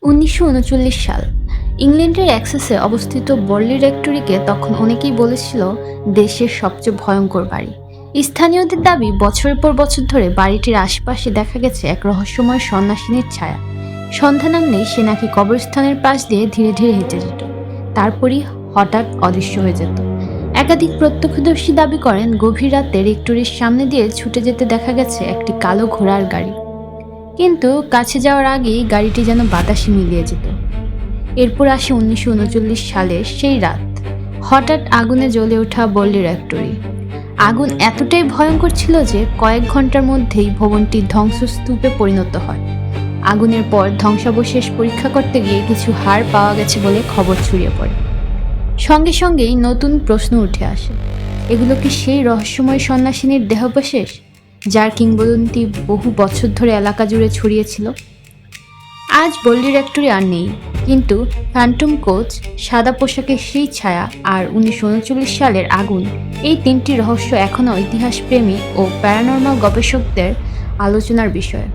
1939 সাল ইংল্যান্ডের অ্যাক্সেসে অবস্থিত বর্লি রেক্টরিকে তখন অনেকেই বলেছিল দেশের সবচেয়ে ভয়ঙ্কর বাড়ি। স্থানীয়দের দাবি, বছরের পর বছর ধরে বাড়িটির আশেপাশে দেখা গেছে এক রহস্যময় সন্ন্যাসিনীর ছায়া। সন্ধ্যা নামলেই সে নাকি কবরস্থানের পাশ দিয়ে ধীরে ধীরে হেঁটে যেত, তারপরই হঠাৎ অদৃশ্য হয়ে যেত। একাধিক প্রত্যক্ষদর্শী দাবি করেন গভীর রাতে রেক্টরির সামনে দিয়ে ছুটে যেতে দেখা গেছে একটি কালো ঘোড়ার গাড়ি, কিন্তু কাছে যাওয়ার আগেই গাড়িটি যেন বাতাসে মিলিয়ে যেত। এরপর আসে 1939 সালের সেই রাত। হঠাৎ আগুনে জ্বলে ওঠা বর্লি রেক্টরি। আগুন এতটাই ভয়ঙ্কর ছিল যে কয়েক ঘন্টার মধ্যেই ভবনটি ধ্বংসস্তূপে পরিণত হয়। আগুনের পর ধ্বংসাবশেষ পরীক্ষা করতে গিয়ে কিছু হাড় পাওয়া গেছে বলে খবর ছড়িয়ে পড়ে। সঙ্গে সঙ্গেই নতুন প্রশ্ন উঠে আসে, এগুলো কি সেই রহস্যময় সন্ন্যাসিনীর দেহাবশেষ, যার কিংবদন্তি বহু বছর ধরে এলাকা জুড়ে ছড়িয়েছিল? আজ বর্লি রেক্টরি আর নেই, কিন্তু ফ্যান্টম কোচ, সাদা পোশাকের সেই ছায়া আর 1939 সালের আগুন, এই তিনটি রহস্য এখনও ইতিহাসপ্রেমী ও প্যারানর্মাল গবেষকদের আলোচনার বিষয়।